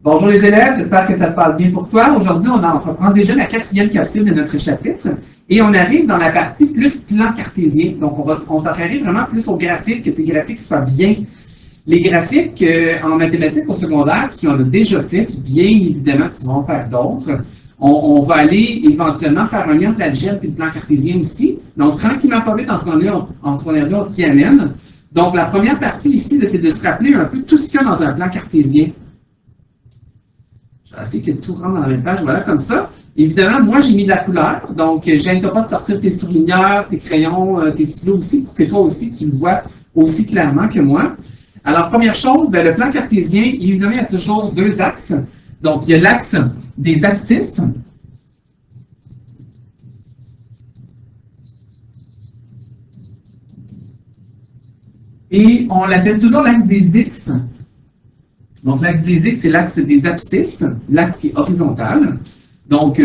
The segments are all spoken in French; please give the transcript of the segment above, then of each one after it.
Bonjour les élèves, j'espère que ça se passe bien pour toi. Aujourd'hui, on entreprend déjà la 4e capsule de notre chapitre et on arrive dans la partie plus plan cartésien. Donc, on s'attaquera vraiment plus aux graphiques, que tes graphiques soient bien. Les graphiques en mathématiques au secondaire, tu en as déjà fait, puis bien évidemment, tu vas en faire d'autres. On va aller éventuellement faire un lien entre l'algèbre et le plan cartésien aussi. Donc, tranquillement pas vite en secondaire 2, on t'y amène. Donc, la première partie ici, c'est de se rappeler un peu tout ce qu'il y a dans un plan cartésien. Je vais essayer que tout rentre dans la même page, voilà, comme ça. Évidemment, moi, j'ai mis de la couleur, donc gêne-toi pas de sortir tes surligneurs, tes crayons, tes stylos aussi, pour que toi aussi, tu le vois aussi clairement que moi. Alors, première chose, le plan cartésien, évidemment, il y a toujours deux axes. Donc, il y a l'axe des abscisses. Et on l'appelle toujours l'axe des X. Donc, l'axe des X, c'est l'axe des abscisses, l'axe qui est horizontal. Donc,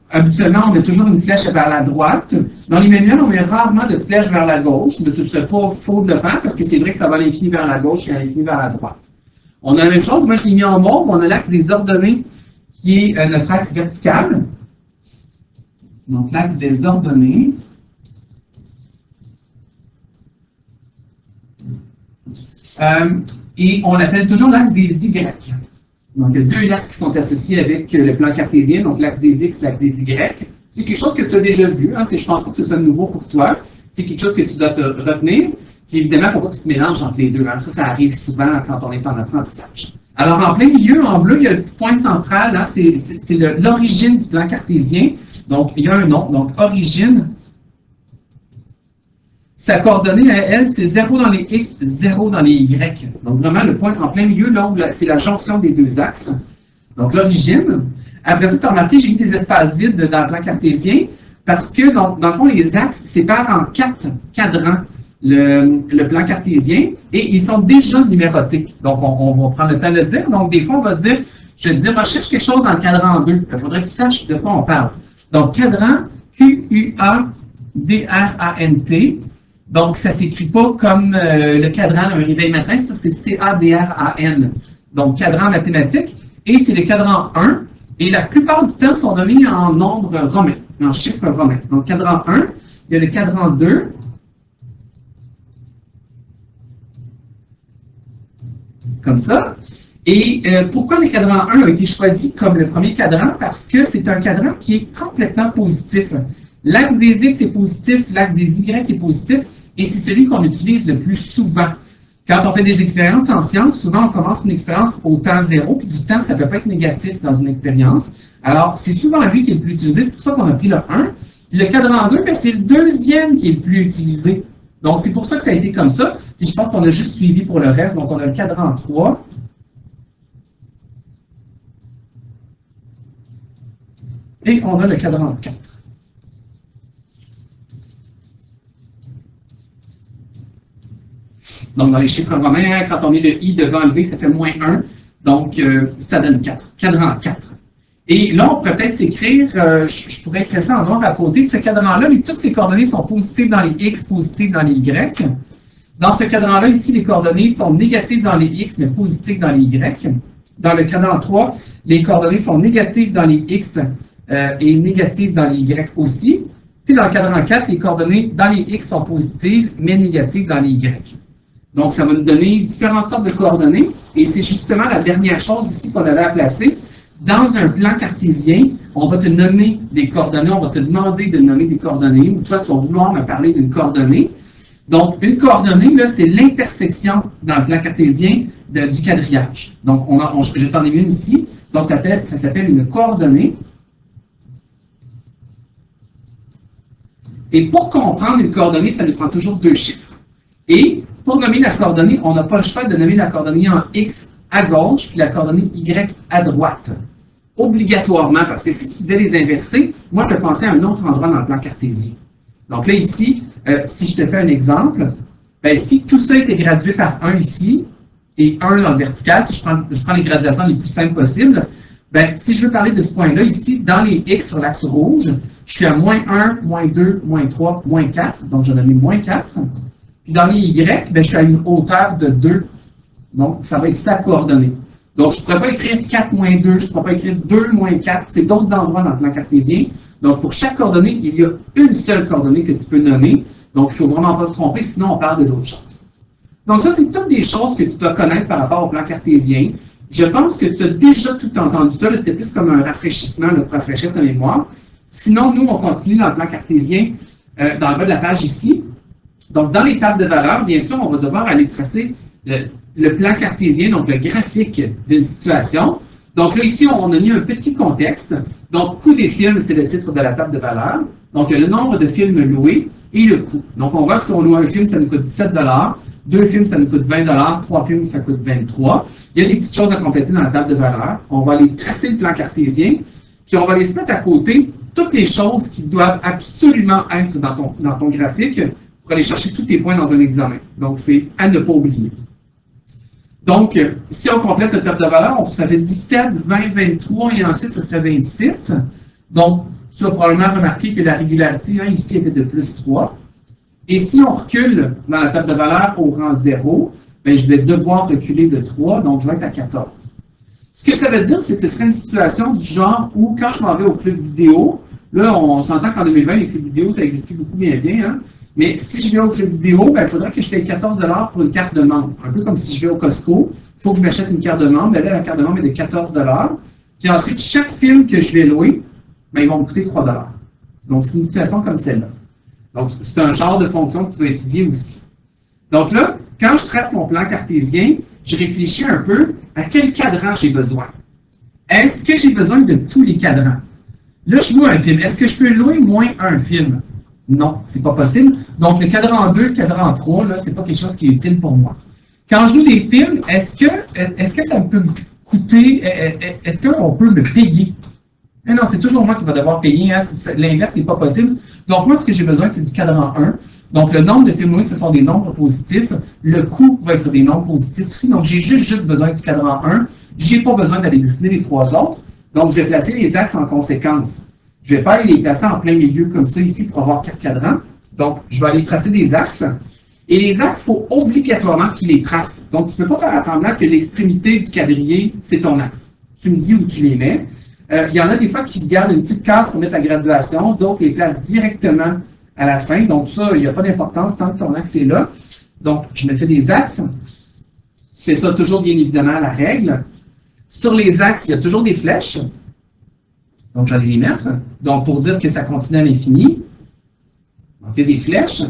habituellement, on met toujours une flèche vers la droite. Dans les manuels, on met rarement de flèche vers la gauche, mais ce ne serait pas faux de le faire, parce que c'est vrai que ça va à l'infini vers la gauche et à l'infini vers la droite. On a la même chose, moi je l'ai mis en mauve, on a l'axe des ordonnées, qui est notre axe vertical. Donc, l'axe des ordonnées. Et on l'appelle toujours l'axe des Y. Donc, il y a deux axes qui sont associés avec le plan cartésien, donc l'axe des X, l'axe des Y. C'est quelque chose que tu as déjà vu, hein, je ne pense pas que ce soit nouveau pour toi. C'est quelque chose que tu dois te retenir. Puis évidemment, il ne faut pas que tu te mélanges entre les deux. Hein. Ça arrive souvent quand on est en apprentissage. Alors, en plein milieu, en bleu, il y a le petit point central, hein, c'est l'origine du plan cartésien. Donc, il y a un nom. Donc, origine. Sa coordonnée à elle, c'est 0 dans les X, 0 dans les Y. Donc, vraiment, le point en plein milieu, là où c'est la jonction des deux axes. Donc, l'origine. Après ça, tu as remarqué, j'ai mis des espaces vides dans le plan cartésien parce que, dans le fond, les axes séparent en 4 cadrans le plan cartésien et ils sont déjà numérotés. Donc, on va prendre le temps de le dire. Donc, des fois, on va se dire, je vais te dire, moi, je cherche quelque chose dans le cadran 2. Il faudrait que tu saches de quoi on parle. Donc, cadran, Q-U-A-D-R-A-N-T. Donc, ça ne s'écrit pas comme le cadran d'un réveil matin. Ça, c'est C-A-D-R-A-N. Donc, cadran mathématique. Et c'est le cadran 1. Et la plupart du temps, sont nommés en nombre romain, en chiffres romains. Donc, cadran 1. Il y a le cadran 2. Comme ça. Et pourquoi le cadran 1 a été choisi comme le premier cadran? Parce que c'est un cadran qui est complètement positif. L'axe des X est positif, l'axe des Y est positif, et c'est celui qu'on utilise le plus souvent. Quand on fait des expériences en sciences, souvent on commence une expérience au temps 0, puis du temps, ça ne peut pas être négatif dans une expérience. Alors, c'est souvent lui qui est le plus utilisé, c'est pour ça qu'on a pris le 1. Puis le cadran 2, c'est le deuxième qui est le plus utilisé. Donc, c'est pour ça que ça a été comme ça. Puis je pense qu'on a juste suivi pour le reste. Donc, on a le cadran 3. Et on a le cadran 4. Donc, dans les chiffres romains, quand on met le i devant le v, ça fait moins 1. Donc, ça donne 4. Cadran 4. Et là, on pourrait peut-être s'écrire, je pourrais écrire ça en noir à côté. Ce cadran-là, toutes ces coordonnées sont positives dans les X, positives dans les Y. Dans ce cadran-là, ici, les coordonnées sont négatives dans les X, mais positives dans les Y. Dans le cadran 3, les coordonnées sont négatives dans les X et négatives dans les Y aussi. Puis dans le cadran 4, les coordonnées dans les X sont positives, mais négatives dans les Y. Donc, ça va nous donner différentes sortes de coordonnées. Et c'est justement la dernière chose ici qu'on avait à placer. Dans un plan cartésien, on va te nommer des coordonnées, on va te demander de nommer des coordonnées, ou toi, tu vas vouloir me parler d'une coordonnée. Donc, une coordonnée, là, c'est l'intersection dans le plan cartésien du quadrillage. Donc, je t'en ai une ici. Donc, ça s'appelle une coordonnée. Et pour comprendre une coordonnée, ça nous prend toujours deux chiffres. Et pour nommer la coordonnée, on n'a pas le choix de nommer la coordonnée en X à gauche, puis la coordonnée Y à droite. Obligatoirement, parce que si tu devais les inverser, moi, je pensais à un autre endroit dans le plan cartésien. Donc là, ici, si je te fais un exemple, ben, si tout ça était gradué par 1 ici, et 1 dans le vertical, si je prends les graduations les plus simples possibles, ben, si je veux parler de ce point-là, ici, dans les X sur l'axe rouge, je suis à moins 1, moins 2, moins 3, moins 4, donc j'en ai mis moins 4. Puis dans les Y, ben, je suis à une hauteur de 2. Donc, ça va être sa coordonnée. Donc, je ne pourrais pas écrire 4 moins 2, je ne pourrais pas écrire 2 moins 4, c'est d'autres endroits dans le plan cartésien. Donc, pour chaque coordonnée, il y a une seule coordonnée que tu peux nommer. Donc, il ne faut vraiment pas se tromper, sinon on parle d'autres choses. Donc, ça, c'est toutes des choses que tu dois connaître par rapport au plan cartésien. Je pense que tu as déjà tout entendu ça. C'était plus comme un rafraîchissement pour rafraîchir ta mémoire. Sinon, nous, on continue dans le plan cartésien, dans le bas de la page ici. Donc, dans les tables de valeurs, bien sûr, on va devoir aller tracer le plan cartésien, donc le graphique d'une situation. Donc là, ici, on a mis un petit contexte. Donc, coût des films, c'est le titre de la table de valeurs. Donc, le nombre de films loués et le coût. Donc, on voit que si on loue un film, ça nous coûte 17 $, 2 films, ça nous coûte 20 $, 3 films, ça coûte 23 $. Il y a des petites choses à compléter dans la table de valeurs. On va aller tracer le plan cartésien, puis on va aller se mettre à côté toutes les choses qui doivent absolument être dans ton graphique pour aller chercher tous tes points dans un examen. Donc, c'est à ne pas oublier. Donc, si on complète la table de valeurs, ça fait 17, 20, 23 et ensuite, ce serait 26. Donc, tu vas probablement remarquer que la régularité ici était de plus 3. Et si on recule dans la table de valeurs au rang 0, bien, je vais devoir reculer de 3, donc je vais être à 14. Ce que ça veut dire, c'est que ce serait une situation du genre où, quand je m'en vais au club vidéo, là, on s'entend qu'en 2020, les clubs vidéo, ça existe plus beaucoup bien, hein? Mais si je vais au club vidéo, ben, il faudrait que je paye 14 $ pour une carte de membre. Un peu comme si je vais au Costco, il faut que je m'achète une carte de membre. Ben là, la carte de membre est de 14 $. Puis ensuite, chaque film que je vais louer, ben, ils vont me coûter 3 $. Donc, c'est une situation comme celle-là. Donc, c'est un genre de fonction que tu vas étudier aussi. Donc là, quand je trace mon plan cartésien, je réfléchis un peu à quel cadran j'ai besoin. Est-ce que j'ai besoin de tous les cadrans? Là, je loue un film. Est-ce que je peux louer moins un film? Non, c'est pas possible. Donc, le cadran 2, le cadran 3, là, c'est pas quelque chose qui est utile pour moi. Quand je loue des films, est-ce que ça peut me coûter, est-ce qu'on peut me payer? Mais non, c'est toujours moi qui va devoir payer. Hein? L'inverse n'est pas possible. Donc, moi, ce que j'ai besoin, c'est du cadran 1. Donc, le nombre de films loués, ce sont des nombres positifs. Le coût va être des nombres positifs aussi. Donc, j'ai juste besoin du cadran 1. Je n'ai pas besoin d'aller dessiner les 3 autres. Donc, je vais placer les axes en conséquence. Je ne vais pas aller les placer en plein milieu comme ça ici pour avoir 4 cadrans. Donc, je vais aller tracer des axes. Et les axes, il faut obligatoirement que tu les traces. Donc, tu ne peux pas faire semblant que l'extrémité du quadrillé, c'est ton axe. Tu me dis où tu les mets. Il y en a des fois qui se gardent une petite case pour mettre la graduation, d'autres les placent directement à la fin. Donc, ça, il n'y a pas d'importance tant que ton axe est là. Donc, je me fais des axes. Je fais ça toujours, bien évidemment, à la règle. Sur les axes, il y a toujours des flèches. Donc, j'allais les mettre. Donc, pour dire que ça continue à l'infini. Donc, il y a des flèches.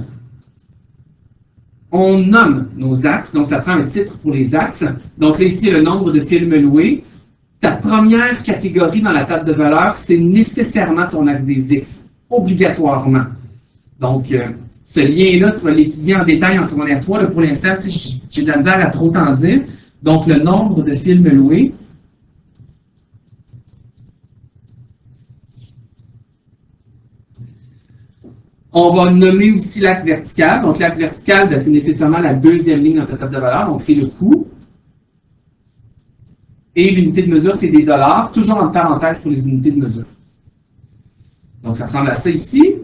On nomme nos axes. Donc, ça prend un titre pour les axes. Donc, là, ici, le nombre de films loués. Ta première catégorie dans la table de valeurs, c'est nécessairement ton axe des X. Obligatoirement. Donc, ce lien-là, tu vas l'étudier en détail en secondaire 3. Là, pour l'instant, j'ai de la misère à trop t'en dire. Donc, le nombre de films loués. On va nommer aussi l'axe vertical. Donc, l'axe vertical, c'est nécessairement la deuxième ligne dans ta table de valeurs. Donc, c'est le coût. Et l'unité de mesure, c'est des dollars, toujours en parenthèse pour les unités de mesure. Donc, ça ressemble à ça ici.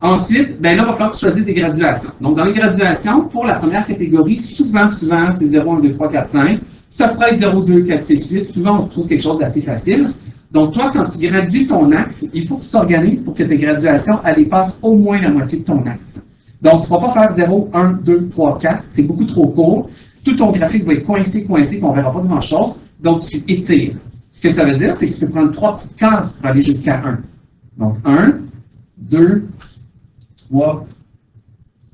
Ensuite, ben là, il va falloir que tu choisisses des graduations. Donc, dans les graduations, pour la première catégorie, souvent, c'est 0, 1, 2, 3, 4, 5. Ça pourrait être 0, 2, 4, 6, 8. Souvent, on trouve quelque chose d'assez facile. Donc, toi, quand tu gradues ton axe, il faut que tu t'organises pour que tes graduations, elles dépassent au moins la moitié de ton axe. Donc, tu ne vas pas faire 0, 1, 2, 3, 4. C'est beaucoup trop court. Tout ton graphique va être coincé, puis on ne verra pas grand-chose. Donc, tu étires. Ce que ça veut dire, c'est que tu peux prendre 3 petites cases pour aller jusqu'à 1. Donc, 1, 2, 3,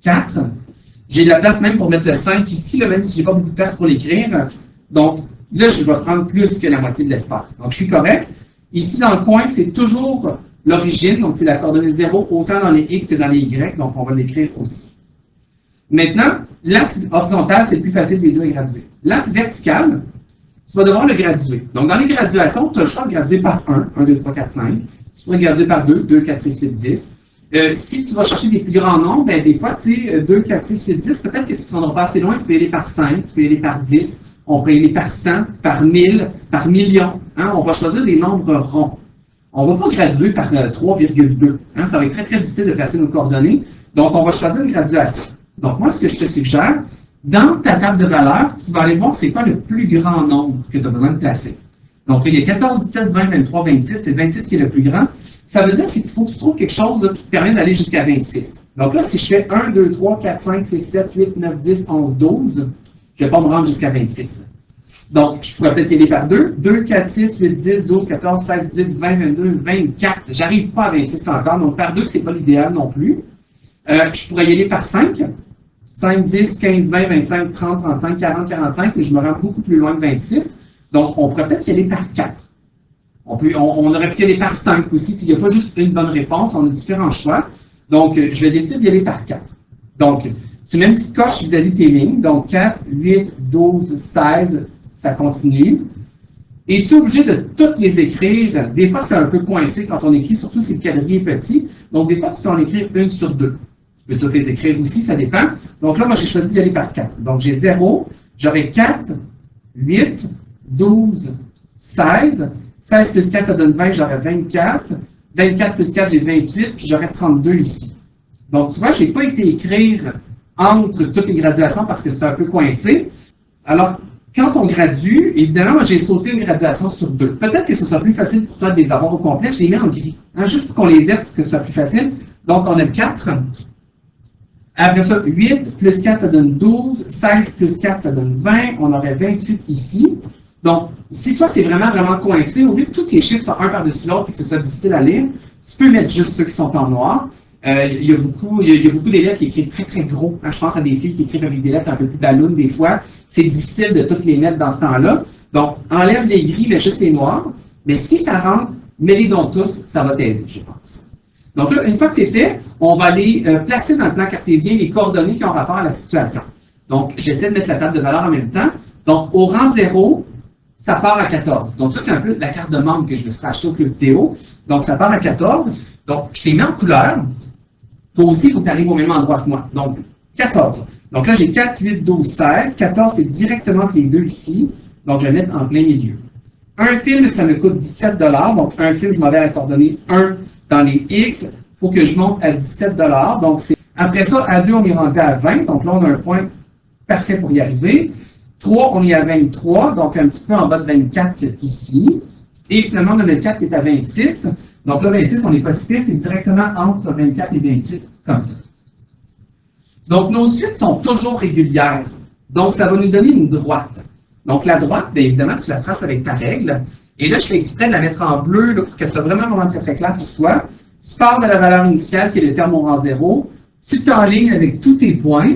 4. J'ai de la place même pour mettre le 5 ici, là, même si je n'ai pas beaucoup de place pour l'écrire. Donc, là, je vais prendre plus que la moitié de l'espace. Donc, je suis correct. Ici, dans le coin, c'est toujours l'origine. Donc, c'est la coordonnée 0, autant dans les X que dans les Y. Donc, on va l'écrire aussi. Maintenant, l'axe horizontal, c'est le plus facile des deux à graduer. L'axe vertical, tu vas devoir le graduer. Donc, dans les graduations, tu as le choix de graduer par 1, 1, 2, 3, 4, 5. Tu vas graduer par 2, 2, 4, 6, 8, 10. Si tu vas chercher des plus grands nombres, ben, des fois, tu sais, 2, 4, 6, 8, 10, peut-être que tu ne te rendras pas assez loin, tu peux y aller par 5, tu peux y aller par 10, on peut y aller par 100, par 1000, par million. Hein? On va choisir des nombres ronds. On ne va pas graduer par 3,2. Hein? Ça va être très, très difficile de placer nos coordonnées. Donc, on va choisir une graduation. Donc, moi, ce que je te suggère, Dans ta table de valeurs, tu vas aller voir c'est quoi le plus grand nombre que tu as besoin de placer. Donc, là, il y a 14, 17, 20, 23, 26, c'est 26 qui est le plus grand. Ça veut dire qu'il faut que tu trouves quelque chose là, qui te permet d'aller jusqu'à 26. Donc là, si je fais 1, 2, 3, 4, 5, 6, 7, 8, 9, 10, 11, 12, je ne vais pas me rendre jusqu'à 26. Donc, je pourrais peut-être y aller par 2. 2, 4, 6, 8, 10, 12, 14, 16, 18, 20, 22, 24. J'arrive pas à 26 encore. Donc, par 2, c'est pas l'idéal non plus. Je pourrais y aller par 5. 5, 10, 15, 20, 25, 30, 35, 40, 45. Mais je me rends beaucoup plus loin que 26. Donc, on pourrait peut-être y aller par 4. On aurait pu y aller par 5 aussi. Il n'y a pas juste une bonne réponse. On a différents choix. Donc, je vais décider d'y aller par 4. Donc, tu mets une petite coche vis-à-vis de tes lignes. Donc, 4, 8, 12, 16, ça continue. Et tu es obligé de toutes les écrire. Des fois, c'est un peu coincé quand on écrit, surtout si le quadrillé est petit. Donc, des fois, tu peux en écrire une sur deux. Tu peux toutes les écrire aussi, ça dépend. Donc là, moi, j'ai choisi d'y aller par 4. Donc, j'ai 0, j'aurai 4, 8, 12, 16. 16 plus 4, ça donne 20, j'aurai 24. 24 plus 4, j'ai 28, puis j'aurai 32 ici. Donc, tu vois, je n'ai pas été écrire entre toutes les graduations parce que c'est un peu coincé. Alors, quand on gradue, évidemment, moi, j'ai sauté une graduation sur 2. Peut-être que ce sera plus facile pour toi de les avoir au complet. Je les mets en gris, hein, juste pour qu'on les ait, pour que ce soit plus facile. Donc, on a 4. Après ça, 8 plus 4, ça donne 12. 16 plus 4, ça donne 20. On aurait 28 ici. Donc, si toi, c'est vraiment, vraiment coincé, au lieu que tous tes chiffres soient un par-dessus l'autre et que ce soit difficile à lire, tu peux mettre juste ceux qui sont en noir. Il y a beaucoup d'élèves qui écrivent très, très gros. Hein, je pense à des filles qui écrivent avec des lettres un peu plus ballon des fois. C'est difficile de toutes les mettre dans ce temps-là. Donc, enlève les gris, mets juste les noirs. Mais si ça rentre, mets-les donc tous, ça va t'aider, je pense. Donc là, une fois que c'est fait, on va aller placer dans le plan cartésien les coordonnées qui ont rapport à la situation. Donc, j'essaie de mettre la table de valeur en même temps. Donc, au rang 0, ça part à 14. Donc, ça, c'est un peu la carte de membre que je me serais acheté au Club Théo. Donc, ça part à 14. Donc, je les mets en couleur. Toi aussi, il faut que tu arrives au même endroit que moi. Donc, 14. Donc là, j'ai 4, 8, 12, 16. 14, c'est directement entre les deux ici. Donc, je vais mettre en plein milieu. Un film, ça me coûte 17 $. Donc, un film, je m'en vais à la coordonnée 1 dans les X. Il faut que je monte à 17 $. Donc, c'est après ça, à 2, on est rendu à 20. Donc là, on a un point parfait pour y arriver. 3, on est à 23. Donc, un petit peu en bas de 24 ici. Et finalement, on a le 4 qui est à 26. Donc là, 26, on n'est pas si pire, c'est directement entre 24 et 28, comme ça. Donc, nos suites sont toujours régulières. Donc, ça va nous donner une droite. Donc, la droite, bien évidemment, tu la traces avec ta règle. Et là, je fais exprès de la mettre en bleu là, pour qu'elle soit vraiment très, très claire pour toi. Tu pars de la valeur initiale, qui est le terme au rang 0. Tu t'enlignes avec tous tes points.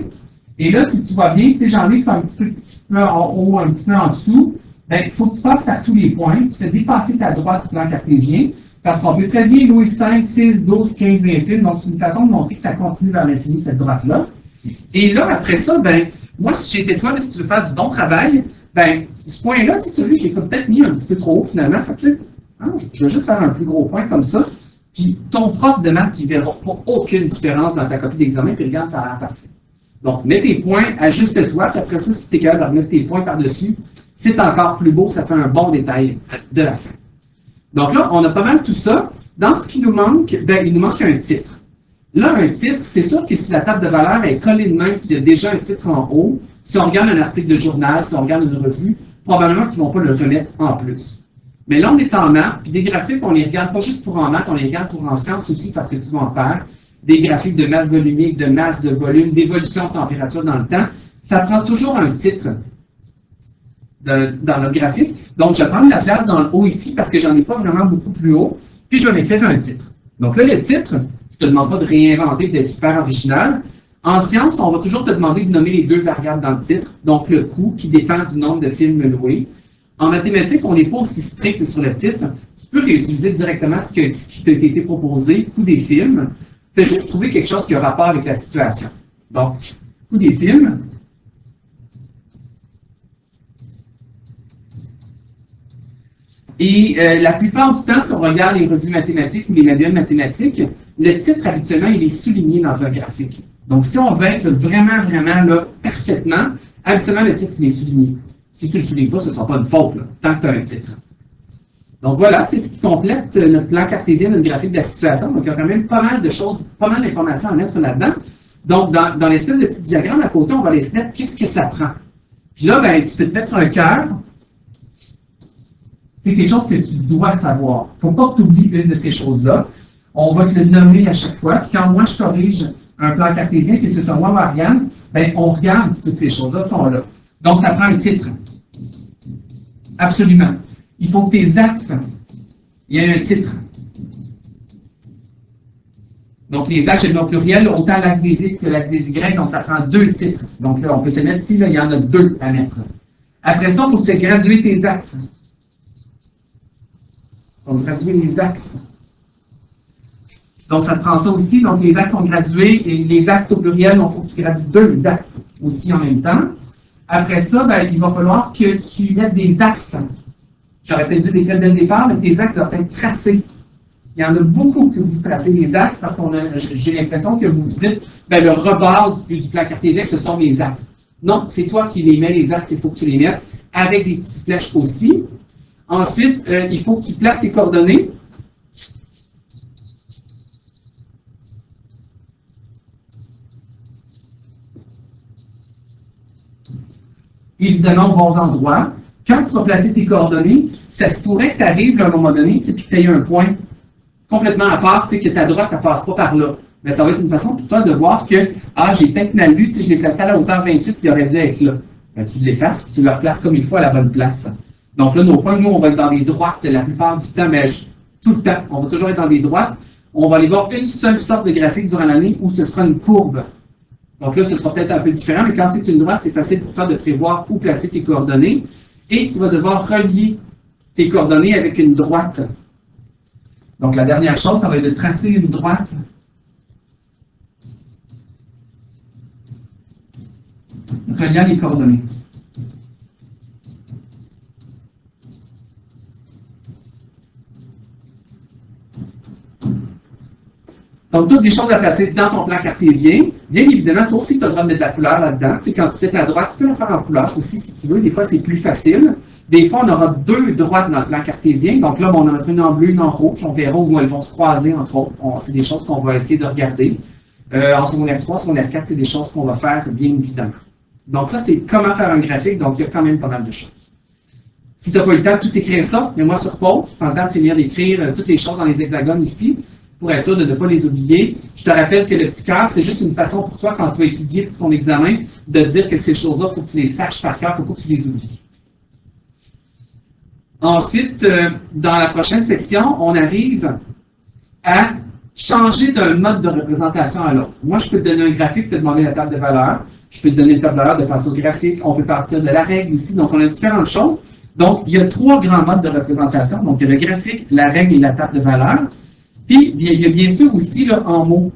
Et là, si tu vois bien, tu sais, j'en ai qui sont un petit peu en haut, un petit peu en dessous. Bien, il faut que tu passes par tous les points. Tu fais dépasser ta droite du plan cartésien. Parce qu'on peut très bien louer 5, 6, 12, 15, 20 films. Donc, c'est une façon de montrer que ça continue vers l'infini, cette droite-là. Et là, après ça, ben, moi, si j'étais toi, là, si tu veux faire du bon travail, ben, ce point-là, tu sais, je l'ai peut-être mis un petit peu trop haut, finalement. Fait que, hein, je vais juste faire un plus gros point comme ça. Puis, ton prof de maths, il ne verra pas aucune différence dans ta copie d'examen, puis regarde, ça a l'air parfait. Donc, mets tes points, ajuste-toi, puis après ça, si tu es capable de remettre tes points par-dessus, c'est encore plus beau, ça fait un bon détail de la fin. Donc là, on a pas mal tout ça. Dans ce qui nous manque, ben, il nous manque un titre. Là, un titre, c'est sûr que si la table de valeur est collée de même puis il y a déjà un titre en haut, si on regarde un article de journal, si on regarde une revue, probablement qu'ils ne vont pas le remettre en plus. Mais là, on est en maths, puis des graphiques, on les regarde pas juste pour en maths, on les regarde pour en sciences aussi parce que tu vas en faire. Des graphiques de masse volumique, de masse, de volume, d'évolution de température dans le temps. Ça prend toujours un titre dans notre graphique. Donc, je vais prendre la place dans le haut ici parce que j'en ai pas vraiment beaucoup plus haut. Puis, je vais m'écrire un titre. Donc là, le titre, je ne te demande pas de réinventer, d'être super original. En sciences, on va toujours te demander de nommer les deux variables dans le titre. Donc, le coût qui dépend du nombre de films loués. En mathématiques, on n'est pas aussi strict sur le titre. Tu peux réutiliser directement ce qui t'a été proposé, coût des films. Fais juste trouver quelque chose qui a rapport avec la situation. Donc, coût des films. Et la plupart du temps, si on regarde les revues mathématiques ou les manuels mathématiques, le titre, habituellement, il est souligné dans un graphique. Donc, si on veut être vraiment, vraiment là, parfaitement, habituellement, le titre, il est souligné. Si tu ne le soulignes pas, ce ne sera pas une faute, là, tant que tu as un titre. Donc, voilà, c'est ce qui complète notre plan cartésien, notre graphique de la situation. Donc, il y a quand même pas mal de choses, pas mal d'informations à mettre là-dedans. Donc, dans l'espèce de petit diagramme à côté, on va laisser mettre qu'est-ce que ça prend. Puis là, ben, tu peux te mettre un cœur. C'est quelque chose que tu dois savoir. Il ne faut pas que tu oublies une de ces choses-là. On va te le nommer à chaque fois. Puis quand moi, je corrige un plan cartésien, que ce soit moi ou Ariane, ben, on regarde si toutes ces choses-là sont là. Donc, ça prend un titre. Absolument. Il faut que tes axes, il y ait un titre. Donc, les axes, j'ai mis au pluriel, autant l'axe des X que l'axe des Y, donc ça prend 2 titres. Donc là, on peut se mettre ici, là, il y en a 2 à mettre. Après ça, il faut que tu aies gradué tes axes. Donc, graduer les axes. Donc, ça te prend ça aussi. Donc, les axes sont gradués et les axes au pluriel, il faut que tu gradues 2 axes aussi en même temps. Après ça, ben, il va falloir que tu mettes des axes. J'aurais peut-être dû l'écrire dès le départ, mais tes axes doivent être tracés. Il y en a beaucoup que vous tracez les axes parce que j'ai l'impression que vous vous dites, ben, le rebord du plan cartésien, ce sont mes axes. Non, c'est toi qui les mets, les axes, il faut que tu les mettes avec des petites flèches aussi. Ensuite, il faut que tu places tes coordonnées. Évidemment, bons endroits. Quand tu vas placer tes coordonnées, ça se pourrait que tu arrives à un moment donné, puis que tu aies un point complètement à part, que ta droite ne passe pas par là. Mais ça va être une façon pour toi de voir que, j'ai peut-être mal lu, je l'ai placé à la hauteur 28, puis il aurait dû être là. Ben, tu l'effaces, puis tu le replaces comme il faut à la bonne place. Donc là, nos points, nous, on va être dans les droites la plupart du temps, mais tout le temps, on va toujours être dans les droites. On va aller voir une seule sorte de graphique durant l'année où ce sera une courbe. Donc là, ce sera peut-être un peu différent, mais quand c'est une droite, c'est facile pour toi de prévoir où placer tes coordonnées. Et tu vas devoir relier tes coordonnées avec une droite. Donc la dernière chose, ça va être de tracer une droite. Reliant les coordonnées. Donc, toutes les choses à placer dans ton plan cartésien. Bien évidemment, toi aussi, tu as le droit de mettre de la couleur là-dedans. Tu sais, quand tu sais ta droite, tu peux la faire en couleur aussi si tu veux. Des fois, c'est plus facile. Des fois, on aura 2 droites dans le plan cartésien. Donc là, on en mettra une en bleu, une en rouge. On verra où elles vont se croiser, entre autres. C'est des choses qu'on va essayer de regarder. En secondaire 3, secondaire 4, c'est des choses qu'on va faire, bien évidemment. Donc ça, c'est comment faire un graphique. Donc, il y a quand même pas mal de choses. Si tu n'as pas eu le temps de tout écrire ça, mets-moi sur pause. Prends le temps de finir d'écrire toutes les choses dans les hexagones ici, pour être sûr de ne pas les oublier. Je te rappelle que le petit cœur, c'est juste une façon pour toi, quand tu vas étudier pour ton examen, de dire que ces choses-là, il faut que tu les saches par cœur, il ne faut pas que tu les oublies. Ensuite, dans la prochaine section, on arrive à changer d'un mode de représentation à l'autre. Moi, je peux te donner un graphique, te demander la table de valeur. Je peux te donner une table de valeur de passer au graphique. On peut partir de la règle aussi. Donc, on a différentes choses. Donc, il y a 3 grands modes de représentation. Donc, il y a le graphique, la règle et la table de valeur. Puis, il y a bien sûr aussi, là, en mots,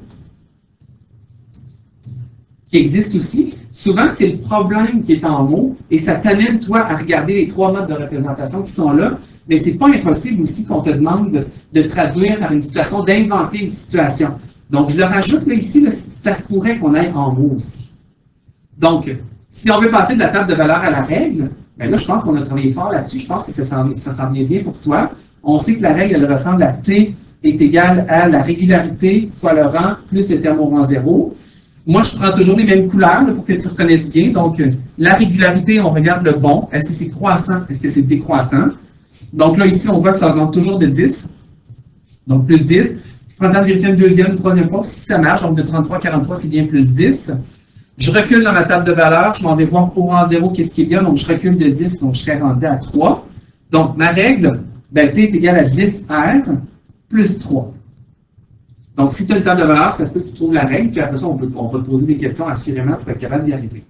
qui existe aussi. Souvent, c'est le problème qui est en mots, et ça t'amène, toi, à regarder les 3 modes de représentation qui sont là, mais c'est pas impossible aussi qu'on te demande de traduire par une situation, d'inventer une situation. Donc, je le rajoute, là, ici, là, ça se pourrait qu'on aille en mots aussi. Donc, si on veut passer de la table de valeur à la règle, bien là, je pense qu'on a travaillé fort là-dessus. Je pense que ça s'en vient bien pour toi. On sait que la règle, elle ressemble à T est égal à la régularité fois le rang plus le terme au rang 0. Moi, je prends toujours les mêmes couleurs là, pour que tu reconnaisses bien. Donc, la régularité, on regarde le bon. Est-ce que c'est croissant? Est-ce que c'est décroissant? Donc là, ici, on voit que ça augmente toujours de 10. Donc, plus 10. Je prends le temps de vérifier une deuxième, une troisième fois. Si ça marche, donc de 33 à 43, c'est bien plus 10. Je recule dans ma table de valeur. Je m'en vais voir au rang 0 qu'est-ce qui est bien. Donc, je recule de 10. Donc, je serai rendu à 3. Donc, ma règle, ben, T est égal à 10R plus 3. Donc, si tu as une table de valeur, ça se peut que tu trouves la règle, puis après ça, on va te poser des questions assurément pour être capable d'y arriver.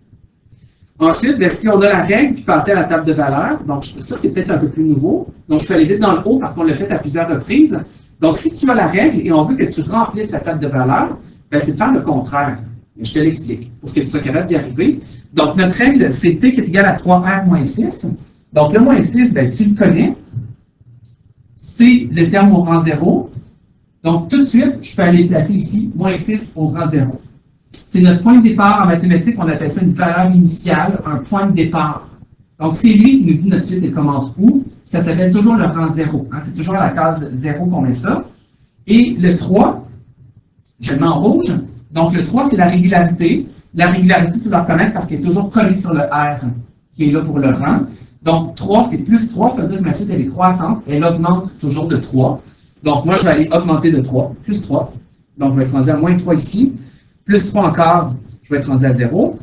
Ensuite, bien, si on a la règle, puis passer à la table de valeur, donc ça, c'est peut-être un peu plus nouveau. Donc, je suis allé vite dans le haut parce qu'on l'a fait à plusieurs reprises. Donc, si tu as la règle et on veut que tu remplisses la table de valeur, bien, c'est de faire le contraire. Je te l'explique, pour que tu sois capable d'y arriver. Donc, notre règle, c'est T qui est égal à 3R moins 6. Donc, le moins 6, bien, tu le connais. C'est le terme au rang 0. Donc, tout de suite, je peux aller le placer ici, moins 6 au rang 0. C'est notre point de départ en mathématiques, on appelle ça une valeur initiale, un point de départ. Donc, c'est lui qui nous dit notre suite, elle commence où. Ça s'appelle toujours le rang 0. Hein? C'est toujours à la case 0 qu'on met ça. Et le 3, je le mets en rouge. Donc, le 3, c'est la régularité. La régularité, tu dois reconnaître parce qu'elle est toujours collée sur le R qui est là pour le rang. Donc, 3, c'est plus 3, ça veut dire que ma suite, elle est croissante. Elle augmente toujours de 3. Donc, moi, je vais aller augmenter de 3, plus 3. Donc, je vais être rendu à moins 3 ici. Plus 3 encore, je vais être rendu à 0.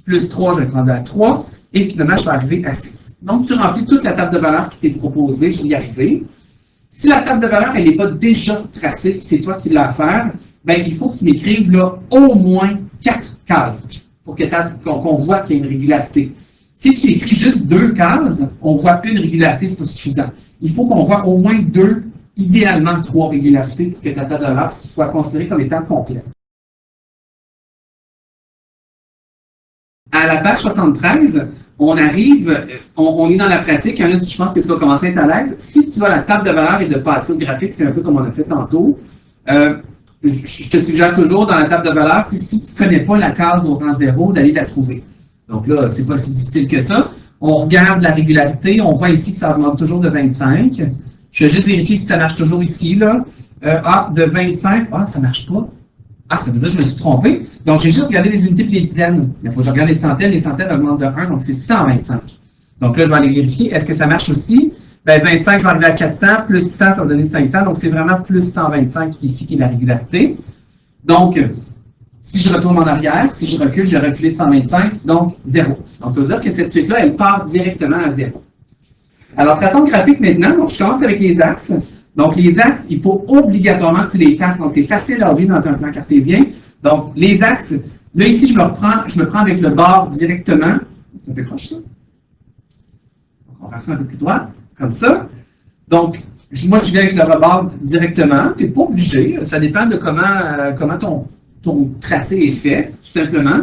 Plus 3, je vais être rendu à 3. Et finalement, je vais arriver à 6. Donc, tu remplis toute la table de valeurs qui t'est proposée, je vais y arriver. Si la table de valeurs, elle n'est pas déjà tracée, c'est toi qui l'as à faire, ben, il faut que tu m'écrives là au moins 4 cases pour qu'on voit qu'il y a une régularité. Si tu écris juste 2 cases, on voit une régularité, c'est pas suffisant. Il faut qu'on voit au moins 2, idéalement 3 régularités pour que ta table de valeurs soit considérée comme étant complète. À la page 73, on arrive, on est dans la pratique, là, je pense que tu vas commencer à être à l'aise. Si tu as la table de valeurs et de passer au graphique, c'est un peu comme on a fait tantôt, je te suggère toujours dans la table de valeurs, si tu ne connais pas la case au rang 0, d'aller la trouver. Donc là, c'est pas si difficile que ça. On regarde la régularité, on voit ici que ça augmente toujours de 25. Je vais juste vérifier si ça marche toujours ici. Là. De 25, ça ne marche pas. Ça veut dire que je me suis trompé. Donc, j'ai juste regardé les unités et les dizaines. Mais il faut que je regarde les centaines augmentent de 1, donc c'est 125. Donc là, je vais aller vérifier, est-ce que ça marche aussi? Ben, 25, je vais arriver à 400, plus 100, ça va donner 500, donc c'est vraiment plus 125 ici qui est la régularité. Donc, si je retourne en arrière, si je recule, je vais reculer de 125, donc 0. Donc, ça veut dire que cette suite-là, elle part directement à 0. Alors, traçons le graphique maintenant. Donc, je commence avec les axes. Donc, les axes, il faut obligatoirement que tu les fasses. Donc, c'est facile à ouvrir dans un plan cartésien. Donc, les axes, là, ici, je me prends avec le bord directement. Un peu croche, ça. Donc, on va faire ça un peu plus droit, comme ça. Donc, moi, je viens avec le rebord directement. Tu n'es pas obligé. Ça dépend de comment ton tracé est fait, tout simplement.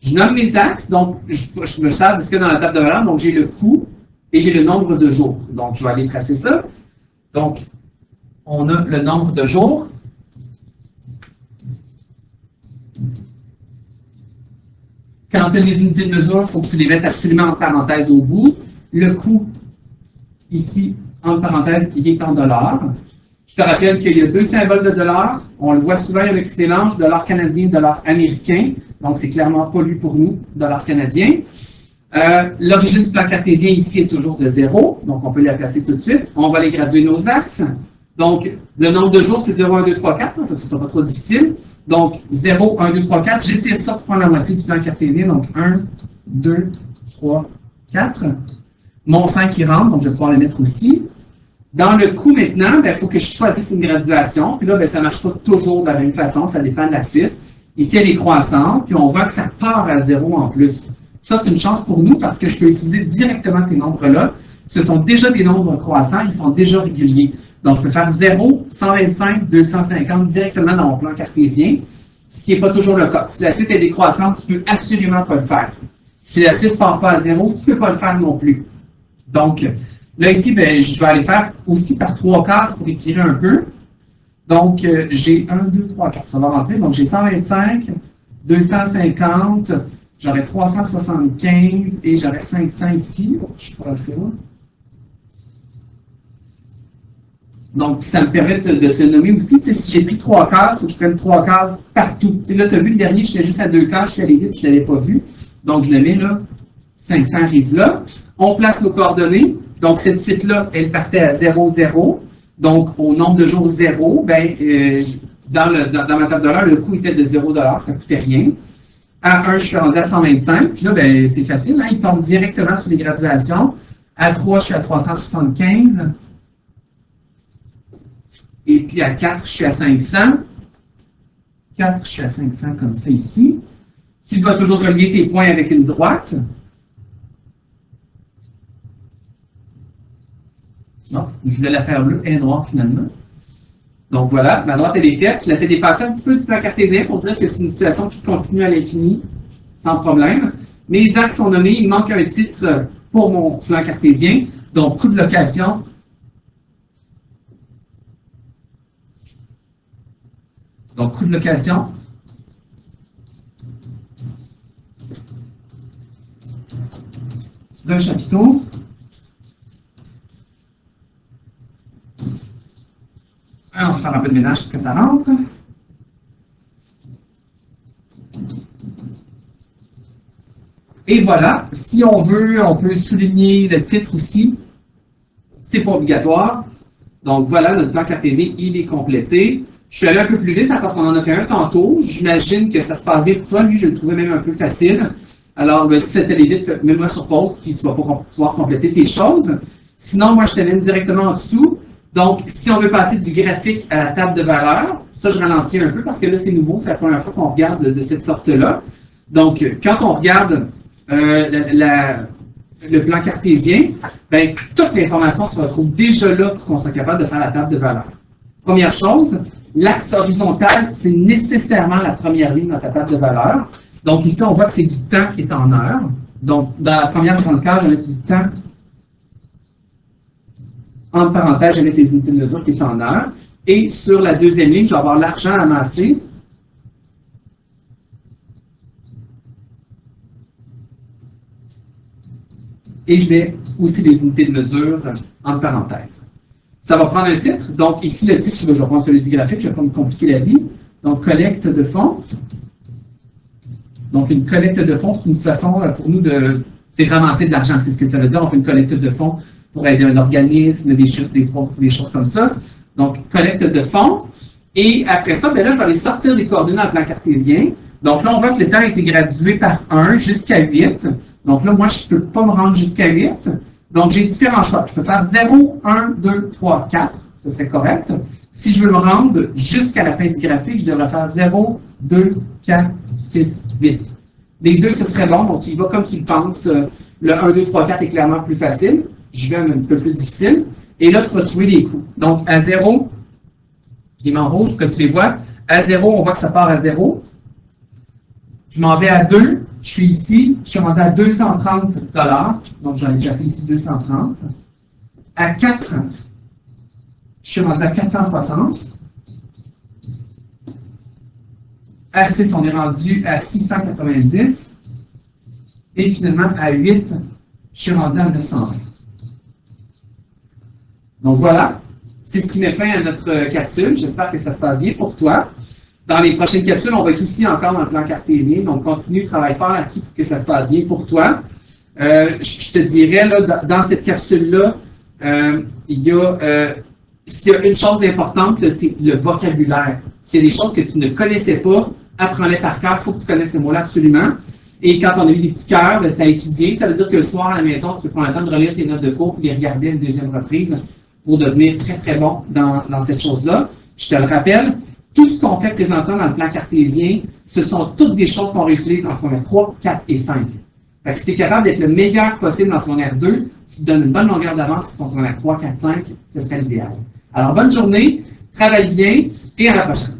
Je nomme mes axes. Donc, je me sers de ce qu'il y a dans la table de valeurs. Donc, j'ai le coût et j'ai le nombre de jours. Donc, je vais aller tracer ça. Donc, on a le nombre de jours. Quand tu as les unités de mesure, il faut que tu les mettes absolument en parenthèse au bout. Le coût, ici, entre parenthèses, il est en dollars. Je te rappelle qu'il y a 2 symboles de dollars. On le voit souvent avec ce mélange, dollar canadien, dollar américain. Donc, c'est clairement pas lui pour nous, dollar canadien. L'origine du plan cartésien ici est toujours de 0, donc on peut la placer tout de suite. On va aller graduer nos axes. Donc, le nombre de jours, c'est 0, 1, 2, 3, 4, ça ne sera pas trop difficile. Donc, 0, 1, 2, 3, 4, j'étire ça pour prendre la moitié du plan cartésien. Donc, 1, 2, 3, 4. Mon 5 qui rentre, donc je vais pouvoir le mettre aussi. Dans le coût maintenant, il faut que je choisisse une graduation. Puis là, ça ne marche pas toujours de la même façon, ça dépend de la suite. Ici, elle est croissante, puis on voit que ça part à 0 en plus. Ça, c'est une chance pour nous parce que je peux utiliser directement ces nombres-là. Ce sont déjà des nombres croissants, ils sont déjà réguliers. Donc, je peux faire 0, 125, 250 directement dans mon plan cartésien, ce qui n'est pas toujours le cas. Si la suite est décroissante, tu ne peux assurément pas le faire. Si la suite ne part pas à 0, tu ne peux pas le faire non plus. Donc, là, ici, je vais aller faire aussi par 3 cases pour étirer un peu. Donc, j'ai 1, 2, 3, 4. Ça va rentrer. Donc, j'ai 125, 250, j'aurais 375 et j'aurais 500 ici. Oh, je suis passé là. Donc, ça me permet de te nommer aussi. Si j'ai pris 3 cases, il faut que je prenne 3 cases partout. Là, tu as vu le dernier, j'étais juste à 2 cases, je suis allé vite, je ne l'avais pas vu. Donc, je le mets là. 500 arrive là. On place nos coordonnées. Donc, cette suite-là, elle partait à 0, 0. Donc, au nombre de jours 0, dans ma table de l'heure, le coût était de 0 $, ça ne coûtait rien. À 1, je suis rendu à 125. Puis là, c'est facile, il tombe directement sur les graduations. À 3, je suis à 375. Et puis à 4, je suis à 500. 4, je suis à 500 comme ça ici. Tu dois toujours relier tes points avec une droite. Non, je voulais la faire bleue et noire finalement. Donc voilà, ma droite elle est faite. Je la fais dépasser un petit peu du plan cartésien pour dire que c'est une situation qui continue à l'infini, sans problème. Mes axes sont nommés, il manque un titre pour mon plan cartésien. Donc, coût de location. Donc, coût de location. D'un chapiteau. On va faire un peu de ménage pour que ça rentre. Et voilà, si on veut, on peut souligner le titre aussi. C'est pas obligatoire. Donc voilà, notre plan cartésien, il est complété. Je suis allé un peu plus vite hein, parce qu'on en a fait un tantôt. J'imagine que ça se passe bien pour toi. Lui, je le trouvais même un peu facile. Alors, si ça t'allait vite, mets-moi sur pause, puis tu vas pouvoir compléter tes choses. Sinon, moi, je t'amène directement en dessous. Donc, si on veut passer du graphique à la table de valeur, ça, je ralentis un peu parce que là, c'est nouveau. C'est la première fois qu'on regarde de cette sorte-là. Donc, quand on regarde le plan cartésien, ben, toute l'information se retrouve déjà là pour qu'on soit capable de faire la table de valeur. Première chose, l'axe horizontal, c'est nécessairement la première ligne dans ta table de valeur. Donc ici, on voit que c'est du temps qui est en heures. Donc, dans la première grande case, je vais mettre du temps. Entre parenthèses, je vais mettre les unités de mesure qui est en heures. Et sur la deuxième ligne, je vais avoir l'argent amassé. Et je mets aussi les unités de mesure entre parenthèses. Ça va prendre un titre. Donc, ici, le titre, je vais prendre celui du graphique, je ne vais pas me compliquer la vie. Donc, collecte de fonds. Donc, une collecte de fonds, c'est une façon pour nous de ramasser de l'argent. C'est ce que ça veut dire. On fait une collecte de fonds pour aider un organisme, des choses comme ça. Donc, collecte de fonds. Et après ça, ben là, je vais aller sortir des coordonnées dans le plan cartésien. Donc là, on voit que le temps a été gradué par 1 jusqu'à 8. Donc là, moi, je ne peux pas me rendre jusqu'à 8. Donc, j'ai différents choix. Je peux faire 0, 1, 2, 3, 4. Ça serait correct. Si je veux me rendre jusqu'à la fin du graphique, je devrais faire 0, 2, 4, 6, 8. Les deux, ce serait bon. Donc, tu y vas comme tu le penses. Le 1, 2, 3, 4 est clairement plus facile. Je vais un peu plus difficile. Et là, tu vas trouver les coups. Donc, à 0, il est en rouge, comme tu les vois. À 0, on voit que ça part à 0. Je m'en vais à 2. Je suis ici. Je suis rendu à 230 $. Donc, j'en ai déjà fait ici 230. À 4, je suis rendu à 460. À 6, on est rendu à 690. Et finalement, à 8, je suis rendu à 920. Donc voilà, c'est ce qui met fin à notre capsule. J'espère que ça se passe bien pour toi. Dans les prochaines capsules, on va être aussi encore dans le plan cartésien. Donc, continue, travaille fort là-dessus pour que ça se passe bien pour toi. Je te dirais, là, dans cette capsule-là, s'il y a une chose importante, c'est le vocabulaire. S'il y a des choses que tu ne connaissais pas, apprends-les par cœur. Il faut que tu connaisses ces mots-là absolument. Et quand on a eu des petits cœurs, c'est à étudier. Ça veut dire que le soir à la maison, tu peux prendre le temps de relire tes notes de cours et les regarder une deuxième reprise pour devenir très, très bon dans cette chose-là. Je te le rappelle, tout ce qu'on fait présentement dans le plan cartésien, ce sont toutes des choses qu'on réutilise en secondaire 3, 4 et 5. Fait que si tu es capable d'être le meilleur possible dans secondaire 2, tu te donnes une bonne longueur d'avance sur ton secondaire 3, 4, 5, ce serait l'idéal. Alors, bonne journée, travaille bien et à la prochaine.